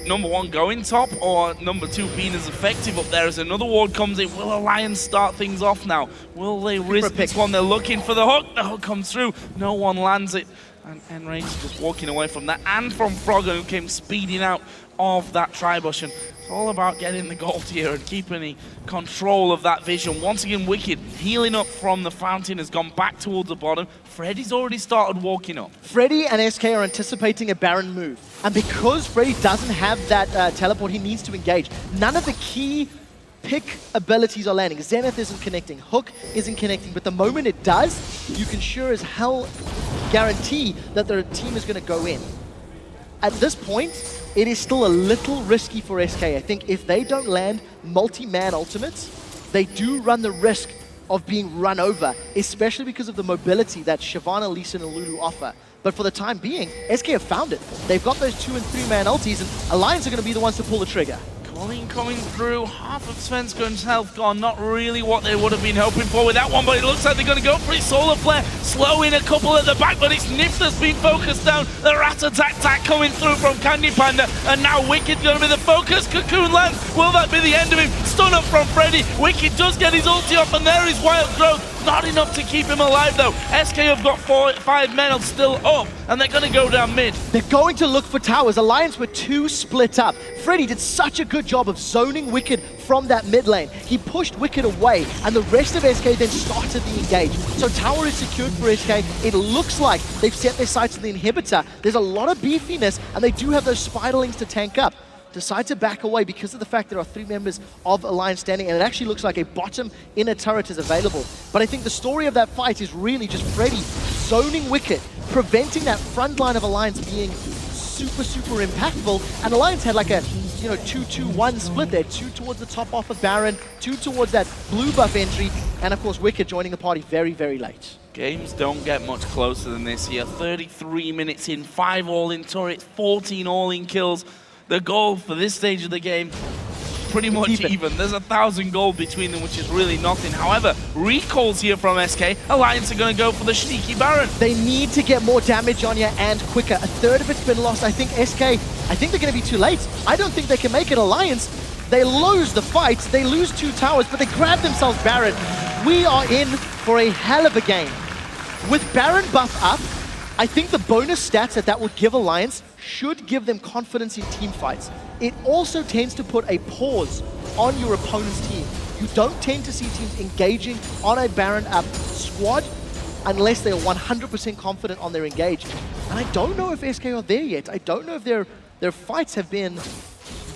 [SPEAKER 2] number one, going top, or number two, being as effective up there as another ward comes in. Will Alliance start things off now? Will they risk this one? They're looking for the hook. The hook comes through. No one lands it. And Enrage just walking away from that, and from Froggen, who came speeding out of that Tribush. And it's all about getting the gold here and keeping control of that vision. Once again, Wicked healing up from the fountain has gone back towards the bottom. Freddy's already started walking up.
[SPEAKER 1] Freddy and SK are anticipating a Baron move. And because Freddy doesn't have that teleport, he needs to engage. None of the key pick abilities are landing. Zenith isn't connecting, Hook isn't connecting, but the moment it does, you can sure as hell guarantee that the team is going to go in. At this point, it is still a little risky for SK. I think if they don't land multi-man ultimates, they do run the risk of being run over, especially because of the mobility that Shyvana, Lee Sin, and Lulu offer. But for the time being, SK have found it. They've got those 2- and 3-man ultis, and Alliance are going to be the ones to pull the trigger.
[SPEAKER 2] Colleen coming through, half of Svenskun's health gone, not really what they would have been hoping for with that one, but it looks like they're going to go for his solar flare, slow in a couple at the back, but it's Nif that's been focused down. The rat-a-tat-tat coming through from Candy Panda, and now Wicked going to be the focus. Cocoon lands, will that be the end of him? Stun up from Freddy, Wicked does get his ulti off, and there is Wild Growth. Not enough to keep him alive though. SK have got 5 men still up, and they're going to go down mid.
[SPEAKER 1] They're going to look for towers. Alliance were 2 split up. Freddy did such a good job of zoning Wicked from that mid lane. He pushed Wicked away, and the rest of SK then started the engage. So tower is secured for SK. It looks like they've set their sights on the inhibitor. There's a lot of beefiness, and they do have those spiderlings to tank up. Decide to back away because of the fact there are 3 members of Alliance standing, and it actually looks like a bottom inner turret is available. But I think the story of that fight is really just Freddy zoning Wicked, preventing that front line of Alliance being super, super impactful. And Alliance had like a 2-2-1 split there. 2 towards the top off of Baron, 2 towards that blue buff entry, and of course Wicked joining the party very, very late.
[SPEAKER 2] Games don't get much closer than this here. 33 minutes in, 5 all-in turrets, 14 all-in kills. The goal for this stage of the game, pretty much even. There's 1,000 gold between them, which is really nothing. However, recalls here from SK. Alliance are going to go for the sneaky Baron.
[SPEAKER 1] They need to get more damage on you and quicker. 1/3 of it's been lost. I think SK, I think they're going to be too late. I don't think they can make it. Alliance, they lose the fight. They lose 2 towers, but they grab themselves Baron. We are in for a hell of a game. With Baron buff up, I think the bonus stats that would give Alliance should give them confidence in team fights. It also tends to put a pause on your opponent's team. You don't tend to see teams engaging on a Baron up squad unless they're 100% confident on their engage. And I don't know if SK are there yet. I don't know if their fights have been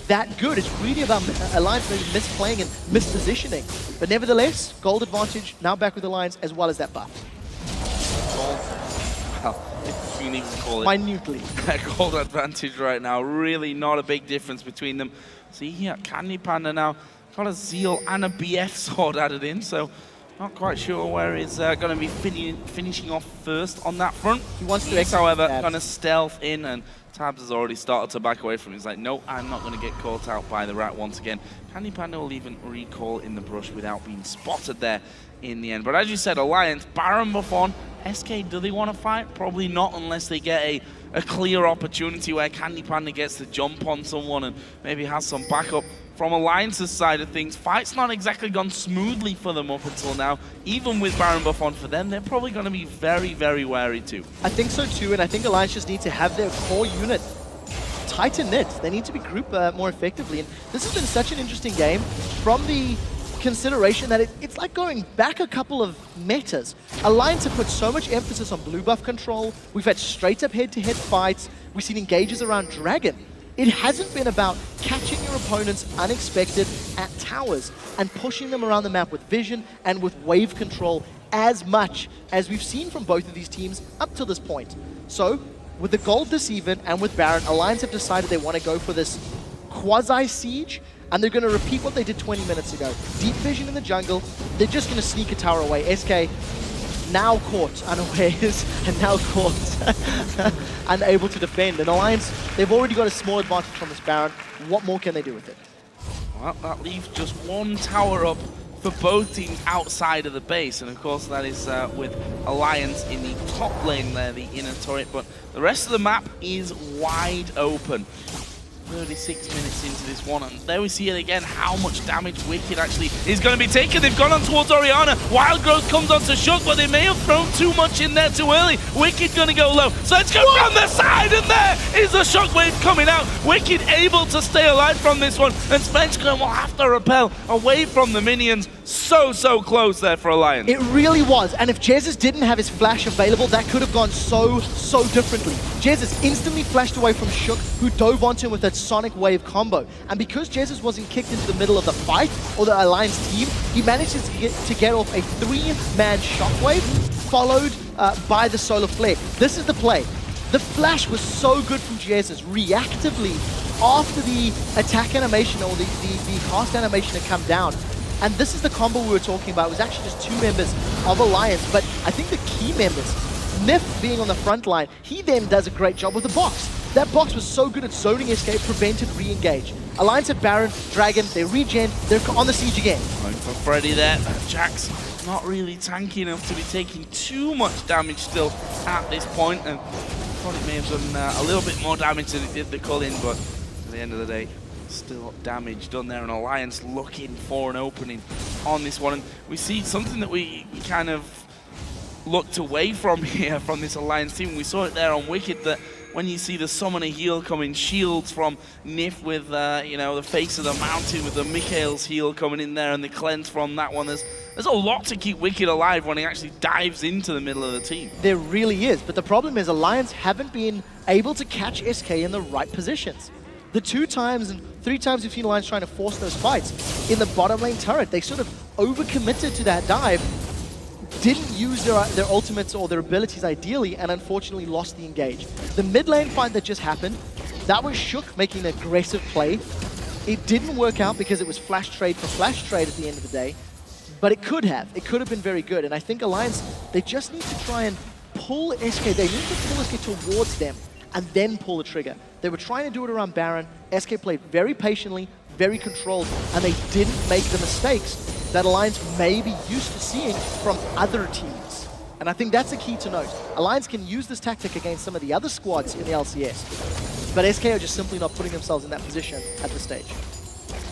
[SPEAKER 1] that good. It's really about Alliance maybe misplaying and mispositioning. But nevertheless, gold advantage, now back with Alliance, as well as that buff.
[SPEAKER 2] Well, if you can even call it
[SPEAKER 1] Minutely.
[SPEAKER 2] gold advantage right now. Really not a big difference between them. See here, Candy Panda now got a Zeal and a BF sword added in, so not quite sure where he's going to be finishing off first on that front.
[SPEAKER 1] He wants to
[SPEAKER 2] He's, however, going to stealth in, and Tabs has already started to back away from him. He's like, no, I'm not going to get caught out by the rat once again. Candy Panda will even recall in the brush without being spotted there in the end. But as you said, Alliance, Baron Buffon, SK, do they want to fight? Probably not unless they get a clear opportunity where Candy Panda gets to jump on someone and maybe has some backup. From Alliance's side of things, fight's not exactly gone smoothly for them up until now. Even with Baron Buffon for them, they're probably going to be very, very wary too.
[SPEAKER 1] I think so too, and I think Alliance just need to have their core unit tighter knit. They need to be grouped more effectively. And this has been such an interesting game from the consideration that it's like going back a couple of metas. Alliance have put so much emphasis on blue buff control. We've had straight up head-to-head fights. We've seen engages around Dragon. It hasn't been about catching your opponents unexpected at towers and pushing them around the map with vision and with wave control as much as we've seen from both of these teams up to this point. So, with the gold this even and with Baron, Alliance have decided they want to go for this quasi-siege, and they're going to repeat what they did 20 minutes ago. Deep vision in the jungle, they're just going to sneak a tower away. SK now caught unawares and now caught unable to defend. And Alliance, they've already got a small advantage from this Baron. What more can they do with it?
[SPEAKER 2] Well, that leaves just one tower up for both teams outside of the base. And of course that is with Alliance in the top lane there, the inner turret. But the rest of the map is wide open. 36 minutes into this one, and there we see it again, how much damage Wicked actually is going to be taking. They've gone on towards Orianna. Wild Growth comes onto Shook, but they may have thrown too much in there too early. Wicked going to go low. So let's go from the side, and there is the Shockwave coming out. Wicked able to stay alive from this one, and Svenskeren will have to repel away from the minions. So close there for Alliance.
[SPEAKER 1] It really was, and if Jesus didn't have his flash available, that could have gone so differently. Jesus instantly flashed away from Shook, who dove onto him with that Sonic Wave combo. And because Jesus wasn't kicked into the middle of the fight, or the Alliance team, he manages to get off a 3-man Shockwave, followed by the Solar Flare. This is the play. The flash was so good from Jesus reactively after the attack animation or the cast animation had come down. And this is the combo we were talking about. It was actually just 2 members of Alliance, but I think the key members, Nif being on the front line, he then does a great job with the box. That box was so good at zoning escape, prevented re-engage. Alliance at Baron, Dragon, they regen, they're on the siege again.
[SPEAKER 2] Going for Freddy there. Jax not really tanky enough to be taking too much damage still at this point, and thought it may have done a little bit more damage than it did the Cullen, but at the end of the day, still damage done there, and Alliance looking for an opening on this one. And we see something that we kind of looked away from here from this Alliance team. We saw it there on Wicked, that when you see the Summoner heal coming, shields from Nif with you know, the face of the mountain, with the Mikhail's heal coming in there, and the cleanse from that one. There's a lot to keep Wicked alive when he actually dives into the middle of the team.
[SPEAKER 1] There really is, but the problem is Alliance haven't been able to catch SK in the right positions. The 2 times and 3 times we've seen Alliance trying to force those fights in the bottom lane turret, they sort of overcommitted to that dive, didn't use their ultimates or their abilities ideally, and unfortunately lost the engage. The mid lane fight that just happened, that was Shook making an aggressive play. It didn't work out because it was flash trade for flash trade at the end of the day, but it could have. It could have been very good, and I think Alliance, they just need to try and pull SK. They need to pull SK towards them and then pull the trigger. They were trying to do it around Baron. SK played very patiently, very controlled, and they didn't make the mistakes that Alliance may be used to seeing from other teams. And I think that's a key to note. Alliance can use this tactic against some of the other squads in the LCS, but SK are just simply not putting themselves in that position at this stage.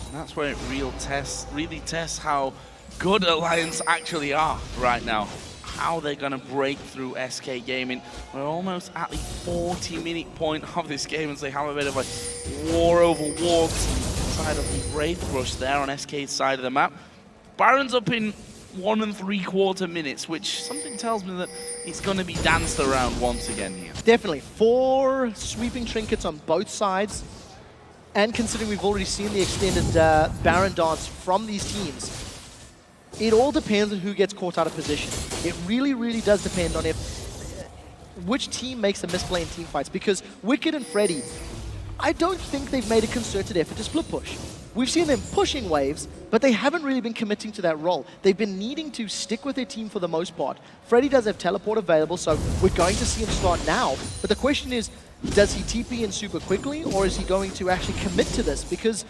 [SPEAKER 2] And that's where it really tests how good Alliance actually are right now. how they're going to break through SK Gaming. We're almost at the 40-minute point of this game as they have a bit of a war over wards side of the Wraith Rush there on SK's side of the map. Baron's up in 1 3/4 minutes, which something tells me that it's going to be danced around once again here.
[SPEAKER 1] Definitely. 4 sweeping trinkets on both sides. And considering we've already seen the extended Baron dance from these teams, it all depends on who gets caught out of position. It really, really does depend on which team makes a misplay in team fights. Because Wicked and Freddy, I don't think they've made a concerted effort to split push. We've seen them pushing waves, but they haven't really been committing to that role. They've been needing to stick with their team for the most part. Freddy does have teleport available, so we're going to see him start now. But the question is, does he TP in super quickly, or is he going to actually commit to this? Because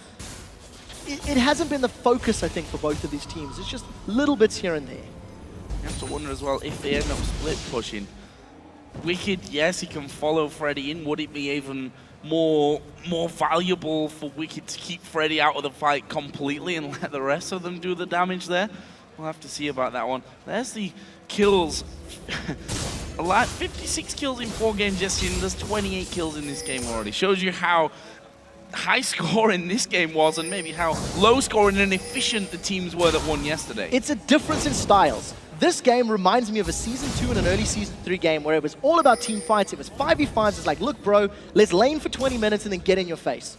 [SPEAKER 1] it hasn't been the focus, I think, for both of these teams. It's just little bits here and there.
[SPEAKER 2] You have to wonder as well, if they end up split pushing, Wicked, yes, he can follow Freddy in. Would it be even more valuable for Wicked to keep Freddy out of the fight completely and let the rest of them do the damage there? We'll have to see about that one. There's the kills. 56 kills in 4 games just in. There's 28 kills in this game already. Shows you how high scoring this game was and maybe how low scoring and efficient the teams were that won yesterday.
[SPEAKER 1] It's a difference in styles. This game reminds me of a Season 2 and an early Season 3 game where it was all about team fights. It was 5v5s. It's like, look, bro, let's lane for 20 minutes and then get in your face.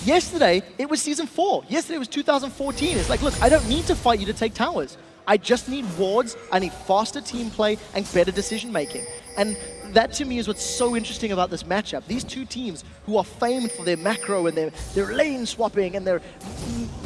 [SPEAKER 1] Yesterday, it was Season 4. Yesterday was 2014. It's like, look, I don't need to fight you to take towers. I just need wards, I need faster team play and better decision making. And that to me is what's so interesting about this matchup. These two teams who are famed for their macro and their lane swapping and their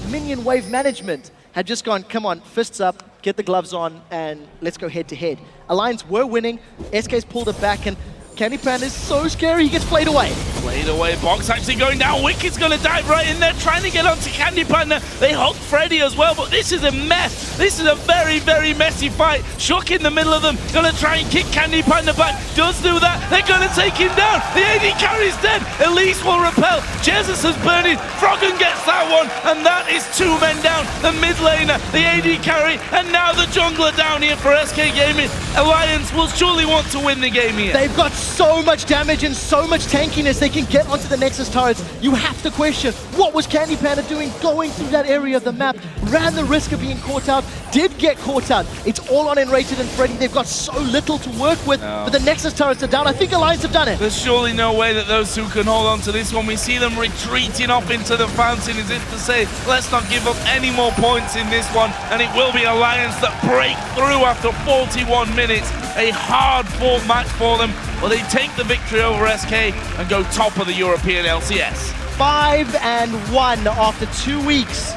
[SPEAKER 1] minion wave management had just gone, come on, fists up, get the gloves on, and let's go head to head. Alliance were winning, SK's pulled it back, and Candy Panda is so scary, he gets played away.
[SPEAKER 2] Played away, Box actually going down. Wicked's going to dive right in there, trying to get onto Candy Panda. They hook Freddy as well, but this is a mess. This is a very, very messy fight. Shook in the middle of them, going to try and kick Candy Panda back. Does do that. They're going to take him down. The AD carry's dead. Elise will repel. Jesus is burning. Froggen gets that one, and that is 2 men down. The mid laner, the AD carry, and now the jungler down here for SK Gaming. Alliance will surely want to win the game here.
[SPEAKER 1] They've got so much damage and so much tankiness, they can get onto the Nexus turrets. You have to question, what was Candy Panda doing going through that area of the map? Ran the risk of being caught out, did get caught out. It's all on Enrated and Freddy. They've got so little to work with, but the Nexus turrets are down. I think Alliance have done it.
[SPEAKER 2] There's surely no way that those two can hold on to this one. We see them retreating off into the fountain as if to say, let's not give up any more points in this one. And it will be Alliance that break through after 41 minutes. A hard-fought match for them. Well, they take the victory over SK and go top of the European LCS.
[SPEAKER 1] 5-1 after 2 weeks.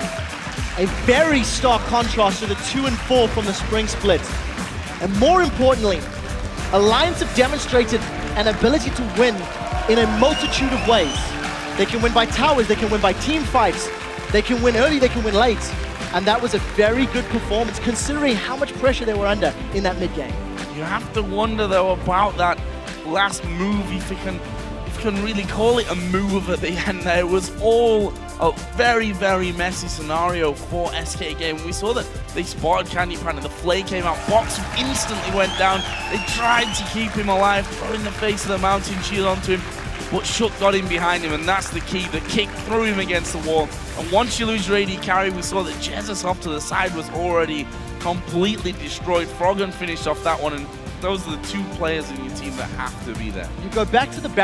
[SPEAKER 1] A very stark contrast to the 2 and 4 from the spring split. And more importantly, Alliance have demonstrated an ability to win in a multitude of ways. They can win by towers, they can win by team fights, they can win early, they can win late. And that was a very good performance considering how much pressure they were under in that mid game.
[SPEAKER 2] You have to wonder though about that last move, if you can really call it a move at the end there. It was all a very, very messy scenario for SK Game. We saw that they spotted Candy Panda, the flay came out, Box instantly went down. They tried to keep him alive, throwing the face of the mountain shield onto him, but Shook got in behind him, and that's the key. The kick threw him against the wall. And once you lose your AD carry, we saw that Jesus off to the side was already completely destroyed. Froggen finished off that one, and those are the 2 players in your team that have to be there.
[SPEAKER 1] You go back to the Baron.